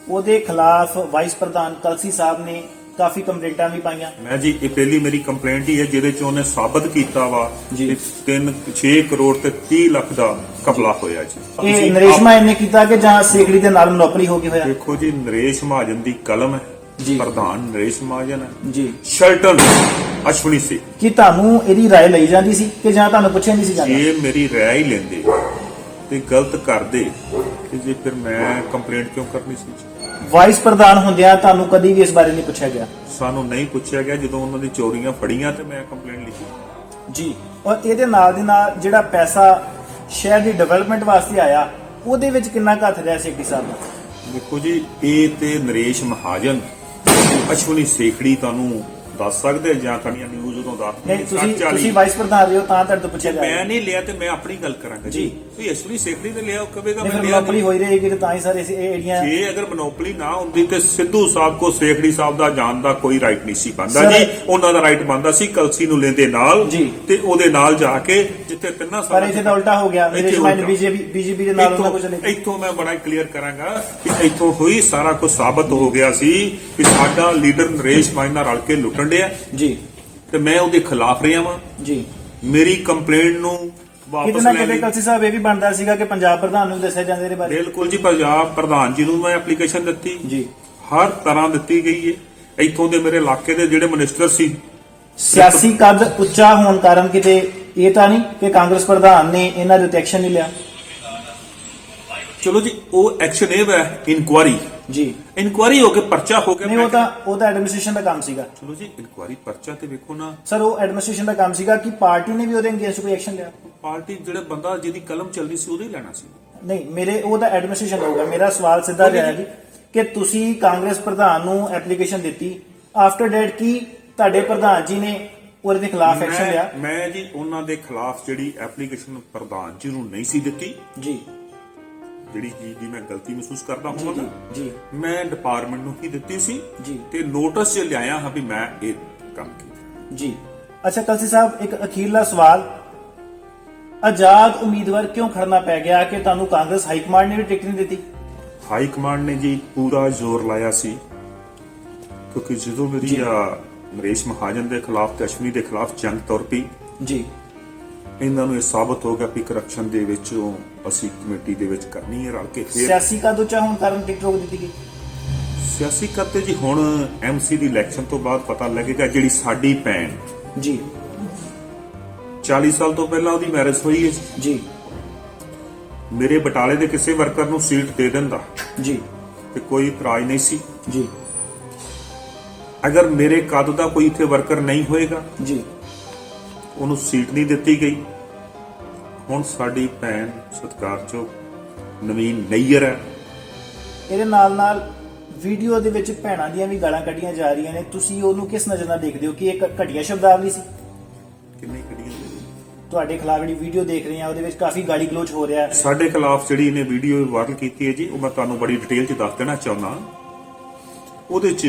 Speaker 2: ਉਹਦੇ ਖਿਲਾਫ ਵਾਈਸ ਪ੍ਰਧਾਨ ਕਲਸੀ ਸਾਹਿਬ ਨੇ ਕਾਫੀ ਕੰਪਲੇਂਟਾਂ ਵੀ ਪਾਈਆਂ।
Speaker 1: ਮੈਂ ਜੀ ਇਹ ਪਹਿਲੀ ਮੇਰੀ ਕੰਪਲੇਂਟ ਹੀ ਹੈ ਜਿਹਦੇ ਚ ਉਹਨੇ ਸਾਬਤ ਕੀਤਾ ਵਾ
Speaker 2: ਜੀ।
Speaker 1: ਕਿ 6 ਕਰੋੜ ਤੇ 30 ਲੱਖ ਦਾ ਘਪਲਾ ਹੋਇਆ ਜੀ।
Speaker 2: ਇਹ ਨਰੇਸ਼ ਮਹਾਜਨ ਨੇ ਕੀਤਾ ਕਿ ਜਾਂ ਸੇਖੜੀ ਦੇ ਨਾਲ ਮਨੋਪਲੀ ਹੋ ਕੇ ਹੋਇਆ?
Speaker 1: ਦੇਖੋ ਜੀ, ਨਰੇਸ਼ ਮਹਾਜਨ ਦੀ ਕਲਮ ਹੈ
Speaker 2: ਜੀ।
Speaker 1: ਪ੍ਰਧਾਨ ਨਰੇਸ਼ ਮਹਾਜਨ ਹੈ
Speaker 2: ਜੀ।
Speaker 1: ਸ਼ਲਟਨ ਅਸ਼ਵਨੀ ਸੀ।
Speaker 2: ਕੀ ਤੁਹਾਨੂੰ ਇਹਦੀ ਰਾਏ ਲਈ ਜਾਂਦੀ ਸੀ ਕਿ ਜਾਂ ਤੁਹਾਨੂੰ ਪੁੱਛਿਆ ਨਹੀਂ ਸੀ ਜਾਂਦਾ?
Speaker 1: ਜੇ ਮੇਰੀ ਰਾਏ ਹੀ ਲੈਂਦੇ ਤੇ ਗਲਤ ਕਰਦੇ ਤੇ ਜੇ ਫਿਰ ਮੈਂ ਕੰਪਲੇਂਟ ਕਿਉਂ ਕਰਨੀ ਸੀ ਜੀ?
Speaker 2: ਵਾਈਸ ਪ੍ਰਧਾਨ ਹੁੰਦਿਆਂ ਤੁਹਾਨੂੰ ਕਦੀ ਵੀ ਇਸ ਬਾਰੇ ਨਹੀਂ ਪੁੱਛਿਆ ਗਿਆ?
Speaker 1: ਸਾਨੂੰ ਨਹੀਂ ਪੁੱਛਿਆ ਗਿਆ। ਜਦੋਂ ਉਹਨਾਂ ਦੀ ਚੋਰੀਆਂ ਫੜੀਆਂ ਤੇ ਮੈਂ ਕੰਪਲੇਂਟ ਲਿਖੀ
Speaker 2: ਜੀ। ਔਰ ਇਹਦੇ ਨਾਲ ਦੇ ਨਾਲ ਜਿਹੜਾ ਪੈਸਾ ਸ਼ਹਿਰ ਦੀ ਡਿਵੈਲਪਮੈਂਟ ਵਾਸਤੇ ਆਇਆ, ਉਹਦੇ ਵਿੱਚ ਕਿੰਨਾ ਕੁ ਹੱਥ ਰਿਹਾ ਸੇਖੜੀ ਸਾਹਿਬ ਦਾ?
Speaker 1: ਦੇਖੋ ਜੀ, ਇਹ ਤੇ ਨਰੇਸ਼ ਮਹਾਜਨ ਅਸ਼ਵਨੀ ਸੇਖੜੀ ਤੁਹਾਨੂੰ ਦੱਸ ਸਕਦੇ ਜਾਂ ਤੁਹਾਡੀਆਂ ਨਿਊਜ਼ ਉਦੋਂ ਦੱਸ
Speaker 2: ਨਹੀਂ, ਤੁਸੀਂ ਵਾਈਸ ਪ੍ਰਧਾਨ ਰਹੇ ਹੋ ਤਾਂ ਤੁਹਾਡੇ ਤੋਂ ਪੁੱਛਿਆ ਜਾ ਰਿਹਾ।
Speaker 1: ਮੈਂ ਨਹੀਂ ਲਿਆ ਤੇ ਮੈਂ ਆਪਣੀ ਗੱਲ ਕਰਾਂਗਾ ਜੀ। ਵੀ ਅਸ਼ਵਨੀ ਸੇਖੜੀ ਨੇ ਲਿਆ, ਉਹ ਕਹੇਗਾ ਮੈਂ ਲਿਆ
Speaker 2: ਮਨੋਪਲੀ ਹੋਈ ਰਹੇਗੀ ਤੇ ਤਾਂ ਹੀ ਸਰ ਇਹ ਏਰੀਆ।
Speaker 1: ਜੇ ਅਗਰ ਮਨੋਪਲੀ ਨਾ ਹੁੰਦੀ ਤੇ ਸਿੱਧੂ ਸਾਹਿਬ ਕੋ ਸੇਖੜੀ ਸਾਹਿਬ ਦਾ ਜਾਣ ਦਾ ਕੋਈ ਰਾਈਟ ਨਹੀਂ ਸੀ ਬਣਦਾ
Speaker 2: ਸਰ,
Speaker 1: ਜੀ। ਉਹਨਾਂ ਦਾ ਰਾਈਟ ਬਣਦਾ ਸੀ ਕਲਸੀ ਨੂੰ ਲੈਂਦੇ ਨਾਲ
Speaker 2: ਜੀ।
Speaker 1: ਤੇ ਉਹਦੇ ਨਾਲ ਜਾ ਕੇ ਜਿੱਥੇ ਤਿੰਨਾਂ
Speaker 2: ਪਰ
Speaker 1: ਸਾਲਾਂ
Speaker 2: ਇੱਥੇ ਤਾਂ ਉਲਟਾ ਹੋ ਗਿਆ। ਨਰੇਸ਼ ਮਹਾਜਨ ਬੀਜੇਪੀ ਦੇ ਨਾਲ ਉਹਨਾਂ ਕੁਝ ਨਹੀਂ।
Speaker 1: ਇੱਥੋਂ ਮੈਂ ਬੜਾ ਕਲੀਅਰ ਕਰਾਂਗਾ ਕਿ ਇੱਥੋਂ ਹੋਈ ਸਾਰਾ ਕੁਝ ਸਾਬਤ ਹੋ ਗਿਆ ਸੀ ਕਿ ਸਾਡਾ ਲੀਡਰ ਨਰੇਸ਼ ਮਹਾਜਨ ਨਾਲ ਰਲ ਕੇ ਲੁੱਟਣ ਡਿਆ
Speaker 2: ਜੀ
Speaker 1: ਤੇ ਮੈਂ ਉਹਦੇ ਖਿਲਾਫ ਰਿਹਾ ਵਾਂ।
Speaker 2: ਜੀ।
Speaker 1: ਮੇਰੀ ਕੰਪਲੇਂਟ ਨੂੰ ਵਾਪਸ
Speaker 2: ਕਿਤੇ ਨਾ
Speaker 1: ਲੈ
Speaker 2: ਕਿਤੇ
Speaker 1: ਲਈ।
Speaker 2: ਕਲਸੀ ਸਾਹਿਬ ਇਹ ਵੀ ਬਣਦਾ ਸੀਗਾ ਕਿ ਪੰਜਾਬ ਪ੍ਰਧਾਨ ਨੂੰ ਦੱਸਿਆ ਜਾਂਦਾ ਇਹਦੇ ਬਾਰੇ।
Speaker 1: ਬਿਲਕੁਲ ਜੀ, ਪੰਜਾਬ ਪ੍ਰਧਾਨ ਜੀ ਨੂੰ ਮੈਂ ਐਪਲੀਕੇਸ਼ਨ ਦਿੱਤੀ
Speaker 2: ਜੀ।
Speaker 1: ਹਰ ਤਰ੍ਹਾਂ ਦਿੱਤੀ ਗਈ ਹੈ। ਇੱਥੋਂ ਦੇ ਮੇਰੇ ਇਲਾਕੇ ਦੇ ਜਿਹੜੇ ਮਿਨਿਸਟਰ ਸੀ,
Speaker 2: ਸਿਆਸੀ ਕੱਦ ਉੱਚਾ ਹੋਣ ਕਾਰਨ ਕਿਤੇ ਇਹ ਤਾਂ ਨਹੀਂ ਕਿ ਕਾਂਗਰਸ ਪ੍ਰਧਾਨ ਨੇ ਇਹਨਾਂ ਦੇ ਉੱਤੇ ਐਕਸ਼ਨ ਨਹੀਂ ਲਿਆ?
Speaker 1: ਚਲੋ ਜੀ, ਉਹ ਐਕਸ਼ਨ ਇਹ ਹੈ ਇਨਕੁਆਰੀ ਹੋ ਕੇ ਪਰਚਾ ਹੋ ਕੇ
Speaker 2: ਨਹੀਂ, ਉਹ ਤਾਂ ਐਡਮਿਨਿਸਟ੍ਰੇਸ਼ਨ ਦਾ ਕੰਮ ਸੀਗਾ।
Speaker 1: ਚਲੋ ਜੀ, ਇਨਕੁਆਰੀ ਪਰਚਾ ਤੇ ਵੇਖੋ ਨਾ
Speaker 2: ਸਰ, ਉਹ ਐਡਮਿਨਿਸਟ੍ਰੇਸ਼ਨ ਦਾ ਕੰਮ ਸੀਗਾ ਕਿ ਪਾਰਟੀ ਨੇ ਵੀ ਉਹਦੇ ਅਗੇਂਸਟ ਕੋਈ ਐਕਸ਼ਨ ਲਿਆ?
Speaker 1: ਪਾਰਟੀ ਜਿਹੜਾ ਬੰਦਾ ਜਿਹਦੀ ਕਲਮ ਚੱਲਦੀ ਸੀ ਉਹਦੇ ਹੀ ਲੈਣਾ ਸੀ।
Speaker 2: ਨਹੀਂ, ਉਹ ਤਾਂ ਐਡਮਿਨਿਸਟ੍ਰੇਸ਼ਨ ਹੋਊਗਾ। ਮੇਰਾ ਸਵਾਲ ਸਿੱਧਾ ਰਿਹਾ ਜੀ ਕਿ ਤੁਸੀਂ ਕਾਂਗਰਸ ਪ੍ਰਧਾਨ ਨੂੰ ਐਪਲੀਕੇਸ਼ਨ ਦਿੱਤੀ, ਆਫਟਰ ਡੈਟ ਕੀ ਤੁਹਾਡੇ ਪ੍ਰਧਾਨ ਜੀ ਨੇ ਉਹਦੇ ਦੇ ਖਿਲਾਫ ਐਕਸ਼ਨ ਲਿਆ?
Speaker 1: ਮੈਂ ਜੀ ਉਹਨਾਂ ਦੇ ਖਿਲਾਫ ਜਿਹੜੀ ਐਪਲੀਕੇਸ਼ਨ ਪ੍ਰਧਾਨ ਜੀ ਨੂੰ ਨਹੀਂ ਸੀ ਦਿੱਤੀ।
Speaker 2: ਜੀ।
Speaker 1: ਜਿਹੜੀ ਚੀਜ਼ ਦੀ ਮੈਂ ਗਲਤੀ ਮਹਿਸੂਸ ਕਰਦਾ ਹਾਂ
Speaker 2: ਜੀ।
Speaker 1: ਮੈਂ ਡਿਪਾਰਟਮੈਂਟ ਨੂੰ ਹੀ ਦਿੱਤੀ ਸੀ
Speaker 2: ਜੀ।
Speaker 1: ਤੇ ਨੋਟਿਸ 'ਚ ਲਿਆਇਆ ਹਾਂ ਵੀ ਮੈਂ ਇਹ ਕੰਮ ਕੀਤਾ
Speaker 2: ਜੀ। ਅੱਛਾ ਕਲਸੀ ਸਾਹਿਬ, ਇੱਕ ਅਖੀਰਲਾ ਸਵਾਲ, ਆਜ਼ਾਦ ਉਮੀਦਵਾਰ ਕਿਉਂ ਖੜਨਾ ਪੈ ਗਿਆ ਕਿ ਤੁਹਾਨੂੰ ਕਾਂਗਰਸ ਹਾਈ ਕਮਾਂਡ ਨੇ ਵੀ ਟਿਕਟ ਨਹੀਂ ਦਿੱਤੀ?
Speaker 1: ਹਾਈ ਕਮਾਂਡ ਨੇ ਜੀ ਪੂਰਾ ਜ਼ੋਰ ਲਾਇਆ ਸੀ ਕਿਉਂਕਿ ਜਦੋਂ ਮੇਰੀ ਨਰੇਸ਼ ਮਹਾਜਨ ਦੇ ਖਿਲਾਫ ਤੇ ਅਸ਼ਵਨੀ ਦੇ ਖਿਲਾਫ ਜੰਗ ਤੁਰ ਪਈ
Speaker 2: ਜੀ,
Speaker 1: ਇਹਨਾਂ ਨੂੰ ਇਹ ਸਾਬਤ ਹੋ ਗਿਆ ਕਿ ਕਰਪਸ਼ਨ ਦੇ ਵਿੱਚ ਅਸੀਂ ਕਮੇਟੀ ਦੇ ਵਿੱਚ ਕਰਨੀ ਹੈ ਰਲ ਕੇ। ਫਿਰ
Speaker 2: ਸਿਆਸੀ ਕੱਦ ਉੱਚਾ ਹੋਣ ਕਾਰਨ ਟਿਕਟ ਰੋਕ ਦਿੱਤੀ ਗਈ।
Speaker 1: ਸਿਆਸੀ ਕੱਦ ਜੀ ਹੁਣ ਐਮਸੀ ਦੀ ਇਲੈਕਸ਼ਨ ਤੋਂ ਬਾਅਦ ਪਤਾ ਲੱਗੇਗਾ। ਜਿਹੜੀ ਸਾਡੀ ਭੈਣ
Speaker 2: ਜੀ
Speaker 1: 40 ਸਾਲ ਤੋਂ ਪਹਿਲਾਂ ਉਹਦੀ ਮੈਰਿਜ ਹੋਈ ਹੈ
Speaker 2: ਜੀ,
Speaker 1: ਮੇਰੇ ਬਟਾਲੇ ਦੇ ਕਿਸੇ ਵਰਕਰ ਨੂੰ ਸੀਟ ਦੇ ਦਿੰਦਾ
Speaker 2: ਜੀ
Speaker 1: ਤੇ ਕੋਈ ਇਤਰਾਜ਼ ਨਹੀਂ ਸੀ
Speaker 2: ਜੀ।
Speaker 1: ਅਗਰ ਮੇਰੇ ਕੱਦ ਦਾ ਕੋਈ ਇੱਥੇ ਵਰਕਰ ਨਹੀਂ ਹੋਏਗਾ
Speaker 2: ਜੀ,
Speaker 1: ਉਹਨੂੰ ਸੀਟ ਨਹੀਂ ਦਿੱਤੀ ਗਈ। ਹੁਣ ਸਾਡੀ ਭੈਣ ਸਤਿਕਾਰਯੋਗ ਨਵੀਨ ਨਈਅਰ ਹੈ।
Speaker 2: ਇਹਦੇ ਨਾਲ ਵੀਡੀਓ ਦੇ ਵਿੱਚ ਭੈਣਾਂ ਦੀਆਂ ਵੀ ਗਾਲਾਂ ਕੱਢੀਆਂ ਜਾ ਰਹੀਆਂ ਨੇ, ਤੁਸੀਂ ਉਹਨੂੰ ਕਿਸ ਨਜ਼ਰ ਨਾਲ ਦੇਖਦੇ ਹੋ ਕਿ ਇਹ ਘਟੀਆ ਸ਼ਬਦਾਵਲੀ ਸੀ?
Speaker 1: ਕਿੰਨੇ ਕੱਢੀਆਂ
Speaker 2: ਤੁਹਾਡੇ ਖਿਲਾਫ ਜਿਹੜੀ ਵੀਡੀਓ ਦੇਖ ਰਹੇ ਆ ਉਹਦੇ ਵਿੱਚ ਕਾਫੀ ਗਾਲੀ ਗਲੋਚ ਹੋ ਰਿਹਾ ਹੈ।
Speaker 1: ਸਾਡੇ ਖਿਲਾਫ ਜਿਹੜੀ ਇਹਨੇ ਵੀਡੀਓ ਵਾਇਰਲ ਕੀਤੀ ਹੈ ਜੀ, ਉਹ ਮੈਂ ਤੁਹਾਨੂੰ ਬੜੀ ਡਿਟੇਲ 'ਚ ਦੱਸ ਦੇਣਾ ਚਾਹੁੰਦਾ। ਉਹਦੇ 'ਚ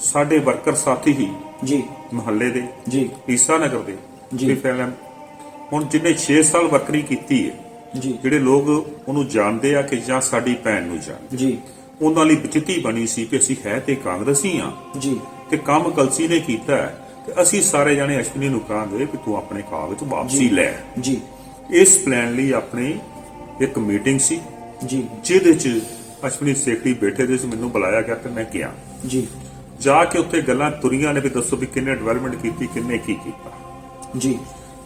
Speaker 1: ਸਾਡੇ ਵਰਕਰ ਸਾਥੀ ਹੀ
Speaker 2: ਜੀ
Speaker 1: ਮੁਹੱਲੇ ਦੇ
Speaker 2: ਜੀ
Speaker 1: ਈਸਾ ਨਗਰ ਦੇ
Speaker 2: ਜੀ
Speaker 1: ਹੁਣ ਜਿਹਨੇ 6 ਸਾਲ ਵਰਕਰੀ ਕੀਤੀ ਹੈ
Speaker 2: ਜੀ,
Speaker 1: ਜਿਹੜੇ ਲੋਕ ਉਹਨੂੰ ਜਾਣਦੇ ਆ ਕਿ ਜਾਂ ਸਾਡੀ ਭੈਣ ਨੂੰ ਜਾਣਦੇ
Speaker 2: ਜੀ,
Speaker 1: ਉਹਨਾਂ ਲਈ ਵਿਚਿਤੀ ਬਣੀ ਸੀ ਕਿ ਅਸੀਂ ਹੈ ਤੇ ਕਾਂਗਰਸੀ ਆ
Speaker 2: ਜੀ
Speaker 1: ਤੇ ਕੰਮ ਕਲਸੀ ਨੇ ਕੀਤਾ ਹੈ। ਤੇ ਅਸੀਂ ਸਾਰੇ ਜਾਣੇ ਅਸ਼ਵਨੀ ਨੂੰ ਕਹਾਂਗੇ ਕਿ ਤੂੰ ਆਪਣੇ ਕਾਗਜ਼ ਵਾਪਸੀ ਲੈ।
Speaker 2: ਜੀ
Speaker 1: ਇਸ ਪਲਾਨ ਲਈ ਆਪਣੀ ਇੱਕ ਮੀਟਿੰਗ ਸੀ
Speaker 2: ਜੀ
Speaker 1: ਜਿਹਦੇ 'ਚ ਅਸ਼ਵਨੀ ਸੇਖੜੀ ਬੈਠੇ ਦੇ ਸੀ, ਮੈਨੂੰ ਬੁਲਾਇਆ ਗਿਆ ਤੇ ਮੈਂ ਗਿਆ।
Speaker 2: ਜੀ
Speaker 1: ਜਾ ਕੇ ਉੱਥੇ ਗੱਲਾਂ ਤੁਰੀਆਂ ਨੇ ਵੀ ਦੱਸੋ ਵੀ ਕਿੰਨੇ ਡਿਵੈਲਪਮੈਂਟ ਕੀਤੀ, ਕਿੰਨੇ ਕੀ ਕੀਤਾ।
Speaker 2: ਜੀ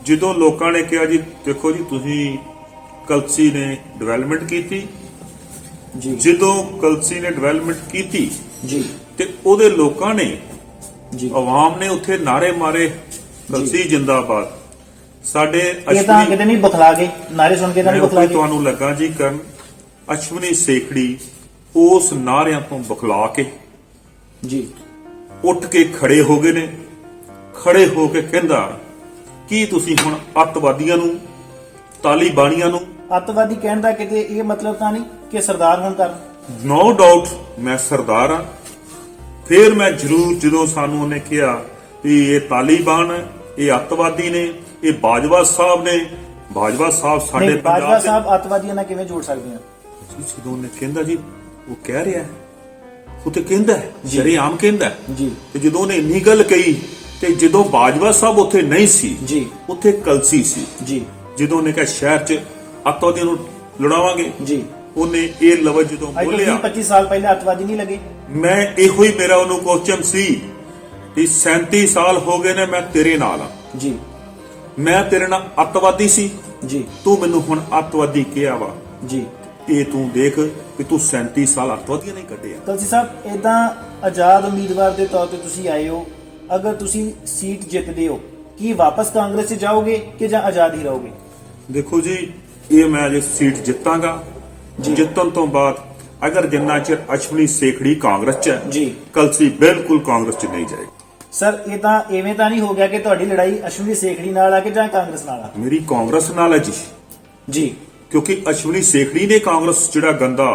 Speaker 1: ਜਦੋਂ ਲੋਕਾਂ ਨੇ ਕਿਹਾ ਜੀ ਦੇਖੋ ਜੀ ਤੁਸੀਂ ਕਲਸੀ ਨੇ ਡਿਵੈਲਪਮੈਂਟ ਕੀਤੀ,
Speaker 2: ਜੀ
Speaker 1: ਜਦੋਂ ਕਲਸੀ ਨੇ ਡਿਵੈਲਪਮੈਂਟ ਕੀਤੀ
Speaker 2: ਜੀ
Speaker 1: ਤੇ ਉਹਦੇ ਲੋਕਾਂ ਨੇ,
Speaker 2: ਜੀ
Speaker 1: ਆਵਾਮ ਨੇ ਉੱਥੇ ਨਾਰੇ ਮਾਰੇ ਕਲਸੀ ਜਿੰਦਾਬਾਦ। ਸਾਡੇ
Speaker 2: ਇਹ ਤਾਂ
Speaker 1: ਅਸ਼ਵਨੀ,
Speaker 2: ਕਿਤੇ ਨਹੀਂ ਬਖਲਾ ਗਏ, ਨਾਰੇ ਸੁਣ ਕੇ ਤਾਂ
Speaker 1: ਮੈਂ
Speaker 2: ਨਹੀਂ ਬਖਲਾ
Speaker 1: ਉਹ
Speaker 2: ਗਏ।
Speaker 1: ਤੁਹਾਨੂੰ ਲੱਗਾ ਜੀ ਕਰਨ, ਅਸ਼ਵਨੀ ਸੇਖੜੀ ਉਸ ਨਾਰਿਆਂ ਤੋਂ ਬਖਲਾ ਕੇ
Speaker 2: ਜੀ
Speaker 1: ਉੱਠ ਕੇ ਖੜੇ ਹੋ ਗਏ ਨੇ। ਖੜੇ ਹੋ ਕੇ ਕਹਿੰਦਾ ਕੀ ਤੁਸੀਂ ਹੁਣ ਅੱਤਵਾਦੀਆਂ ਨੂੰ, ਤਾਲੀਬਾਨੀਆਂ ਨੂੰ,
Speaker 2: ਅੱਤਵਾਦੀ ਕਹਿਣ ਦਾ ਕਿਤੇ ਇਹ ਮਤਲਬ ਤਾਂ ਨਹੀਂ ਕਿ ਸਰਦਾਰ ਹੋਣ ਕਰ।
Speaker 1: ਨੋ ਡਾਊਟ ਮੈਂ ਸਰਦਾਰ ਹਾਂ। ਫਿਰ ਮੈਂ ਜ਼ਰੂਰ ਜਦੋਂ ਸਾਨੂੰ ਉਹਨੇ ਕਿਹਾ ਵੀ ਇਹ ਤਾਲੀਬਾਨ ਹੈ, ਇਹ ਅੱਤਵਾਦੀ ਨੇ, ਇਹ ਬਾਜਵਾ ਸਾਹਿਬ ਨੇ, ਬਾਜਵਾ ਸਾਹਿਬ ਸਾਡੇ
Speaker 2: ਨਹੀਂ, ਬਾਜਵਾ
Speaker 1: ਪੰਜਾਬ ਦੇ,
Speaker 2: ਸਾਹਿਬ ਅੱਤਵਾਦੀਆਂ ਨਾਲ ਕਿਵੇਂ ਜੋੜ ਸਕਦੇ ਆ?
Speaker 1: ਜਦੋਂ ਉਹਨੇ ਕਹਿੰਦਾ ਜੀ ਉਹ ਕਹਿ ਰਿਹਾ ਹੈ, ਉਹ ਤੇ ਕਹਿੰਦਾ
Speaker 2: ਜੀ।
Speaker 1: ਸ਼ਰੇਆਮ ਕਹਿੰਦਾ ਹੈ।
Speaker 2: ਜੀ
Speaker 1: ਤੇ ਜਦੋਂ ਉਹਨੇ ਇੰਨੀ ਗੱਲ ਕਹੀ ਤੇ ਜਦੋਂ ਬਾਜਵਾ ਸਾਹਿਬ ਉੱਥੇ ਨਹੀਂ ਸੀ,
Speaker 2: ਜੀ
Speaker 1: ਉੱਥੇ ਕਲਸੀ ਸੀ।
Speaker 2: ਜੀ
Speaker 1: ਜਦੋਂ ਉਹਨੇ ਕਿਹਾ ਸ਼ਹਿਰ 'ਚ ਅੱਤਵਾਦੀਆਂ ਨੂੰ ਲੜਾਵਾਂਗੇ,
Speaker 2: ਜੀ
Speaker 1: ਉਹਨੇ ਇਹ ਲਫ਼ਜ਼ ਜਦੋਂ
Speaker 2: ਅੱਜ ਤੋਂ
Speaker 1: ਬੋਲਿਆ,
Speaker 2: 25 ਸਾਲ ਪਹਿਲੇ ਅੱਤਵਾਦੀ ਨਹੀਂ ਲੱਗੇ?
Speaker 1: ਮੈਂ ਇਹੋ ਹੀ ਮੇਰਾ ਉਹਨੂੰ ਕੁਐਸਚਨ ਸੀ ਕਿ 37 ਸਾਲ ਹੋ ਗਏ ਨੇ ਮੈਂ ਤੇਰੇ ਨਾਲ ਆ,
Speaker 2: ਜੀ
Speaker 1: ਮੈਂ ਤੇਰੇ ਨਾਲ ਅੱਤਵਾਦੀ ਸੀ,
Speaker 2: ਜੀ
Speaker 1: ਤੂੰ ਮੈਨੂੰ ਹੁਣ ਅੱਤਵਾਦੀ ਕਿਹਾ ਵਾ।
Speaker 2: ਜੀ
Speaker 1: ਇਹ ਤੂੰ ਦੇਖ ਕਿ ਤੂੰ 37 ਸਾਲ ਅੱਤਵਾਦੀਆਂ ਨਹੀਂ ਕੱਢਿਆ।
Speaker 2: ਕਲਸੀ ਸਾਹਿਬ, ਇਦਾਂ ਆਜ਼ਾਦ ਉਮੀਦਵਾਰ ਦੇ ਤੌਰ ਤੇ ਤੁਸੀਂ ਆਏ ਹੋ, ਅਗਰ ਤੁਸੀਂ ਸੀਟ ਜਿੱਤਦੇ ਹੋ ਕੀ ਵਾਪਸ ਕਾਂਗਰਸ 'ਚ ਜਾਓਗੇ ਕਿ ਜਾਂ ਆਜ਼ਾਦ ਹੀ ਰਹੋਗੇ?
Speaker 1: ਦੇਖੋ ਜੀ, ਇਹ ਮੈਂ ਜੇ ਸੀਟ ਜਿੱਤਾਂਗਾ, ਜਿੱਤਣ ਤੋਂ ਬਾਅਦ ਅਗਰ ਜਿੰਨਾ ਚਿਰ ਅਸ਼ਵਨੀ ਸੇਖੜੀ ਕਾਂਗਰਸ 'ਚ ਹੈ,
Speaker 2: ਜੀ
Speaker 1: ਕਲਸੀ ਬਿਲਕੁਲ ਕਾਂਗਰਸ 'ਚ ਨਹੀਂ ਜਾਏਗੀ।
Speaker 2: ਸਰ, ਇਹ ਤਾਂ ਐਵੇਂ ਤਾਂ ਨਹੀਂ ਹੋ ਗਿਆ ਕਿ ਤੁਹਾਡੀ ਲੜਾਈ ਅਸ਼ਵਨੀ ਸੇਖੜੀ ਨਾਲ ਆ ਕਿ ਜਾਂ ਕਾਂਗਰਸ ਨਾਲ ਆ?
Speaker 1: ਮੇਰੀ ਕਾਂਗਰਸ ਨਾਲ ਹੈ ਜੀ,
Speaker 2: ਜੀ
Speaker 1: ਕਿਉਂਕਿ ਅਸ਼ਵਨੀ ਸੇਖੜੀ ਨੇ ਕਾਂਗਰਸ ਜਿਹੜਾ ਗੰਦਾ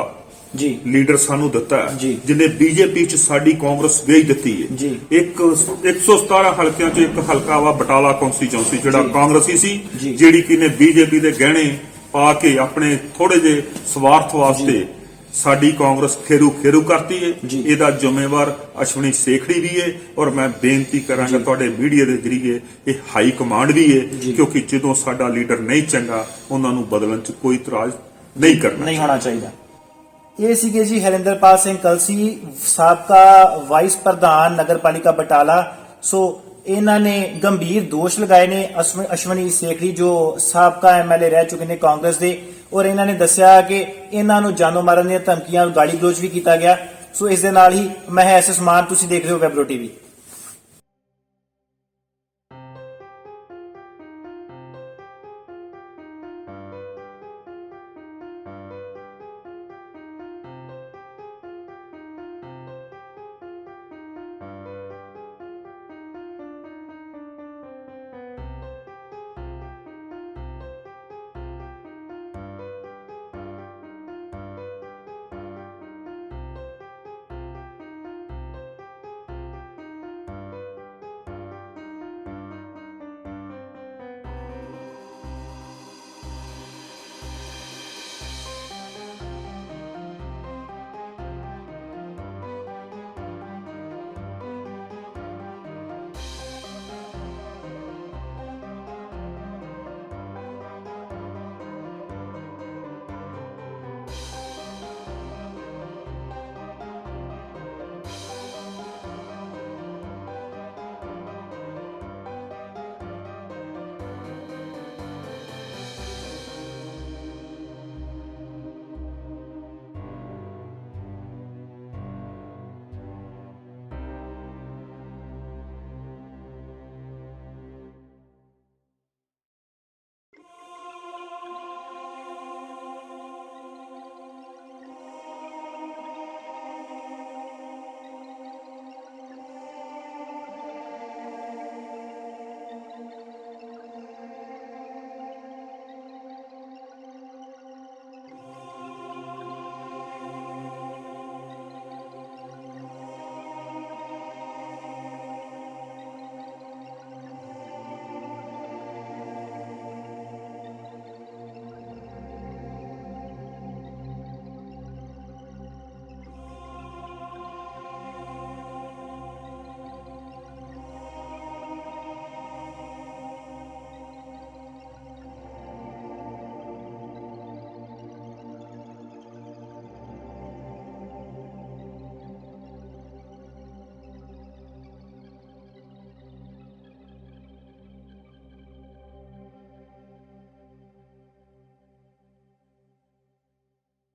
Speaker 2: ਜੀ
Speaker 1: ਲੀਡਰ ਸਾਨੂੰ ਦਿੱਤਾ ਹੈ,
Speaker 2: ਜੀ।
Speaker 1: ਜਿਹਨੇ ਬੀਜੇਪੀ 'ਚ ਸਾਡੀ ਕਾਂਗਰਸ ਵੇਚ ਦਿੱਤੀ ਹੈ।
Speaker 2: ਜੀ।
Speaker 1: 117 ਹਲਕਿਆਂ 'ਚ ਇੱਕ ਹਲਕਾ ਵਾ ਬਟਾਲਾ ਕੌਂਸਟੀਚੁਐਂਸੀ ਜਿਹੜਾ
Speaker 2: ਜੀ।
Speaker 1: ਕਾਂਗਰਸੀ ਸੀ,
Speaker 2: ਜੀ।
Speaker 1: ਜਿਹੜੀ ਕਿ ਨੇ ਬੀਜੇਪੀ ਦੇ ਗਹਿਣੇ ਪਾ ਕੇ ਆਪਣੇ ਥੋੜੇ ਜਿਹੇ ਸਵਾਰਥ ਵਾਸਤੇ ਸਾਡੀ ਕਾਂਗਰਸ ਖੇਰੂ ਕਰਤੀ ਹੈ।
Speaker 2: ਜੀ।
Speaker 1: ਇਹਦਾ ਜ਼ਿੰਮੇਵਾਰ ਅਸ਼ਵਨੀ ਸੇਖੜੀ ਵੀ ਹੈ ਔਰ ਮੈਂ ਬੇਨਤੀ ਕਰਾਂਗਾ ਤੁਹਾਡੇ ਮੀਡੀਆ ਦੇ ਜ਼ਰੀਏ ਇਹ ਹਾਈ ਕਮਾਂਡ ਵੀ ਹੈ,
Speaker 2: ਜੀ।
Speaker 1: ਕਿਉਂਕਿ ਜਦੋਂ ਸਾਡਾ ਲੀਡਰ ਨਹੀਂ ਚੰਗਾ ਉਹਨਾਂ ਨੂੰ ਬਦਲਣ 'ਚ ਕੋਈ ਇਤਰਾਜ਼ ਨਹੀਂ ਕਰਨਾ
Speaker 2: ਨਹੀਂ ਹੋਣਾ ਚਾਹੀਦਾ। ਇਹ ਸੀਗੇ ਜੀ ਹਰਿੰਦਰਪਾਲ ਸਿੰਘ ਕਲਸੀ, ਸਾਬਕਾ ਵਾਈਸ ਪ੍ਰਧਾਨ ਨਗਰਪਾਲਿਕਾ ਬਟਾਲਾ। ਸੋ ਇਹਨਾਂ ਨੇ ਗੰਭੀਰ ਦੋਸ਼ ਲਗਾਏ ਨੇ ਅਸ਼ਵਨੀ ਸੇਖੜੀ ਜੋ ਸਾਬਕਾ ਐਮਐਲਏ ਰਹਿ ਚੁੱਕੇ ਨੇ ਕਾਂਗਰਸ ਦੇ, ਔਰ ਇਹਨਾਂ ਨੇ ਦੱਸਿਆ ਕਿ ਇਹਨਾਂ ਨੂੰ ਜਾਨੋਂ ਮਾਰਨ ਦੀਆਂ ਧਮਕੀਆਂ, ਗਾਲੀ ਗਲੋਚ ਵੀ ਕੀਤਾ ਗਿਆ। ਸੋ ਇਸ ਦੇ ਨਾਲ ਹੀ ਮੈਂ ਐਸ ਐਸ ਮਾਨ, ਤੁਸੀਂ ਦੇਖ ਰਹੇ ਹੋ ਵੈਬਰੋ ਟੀਵੀ।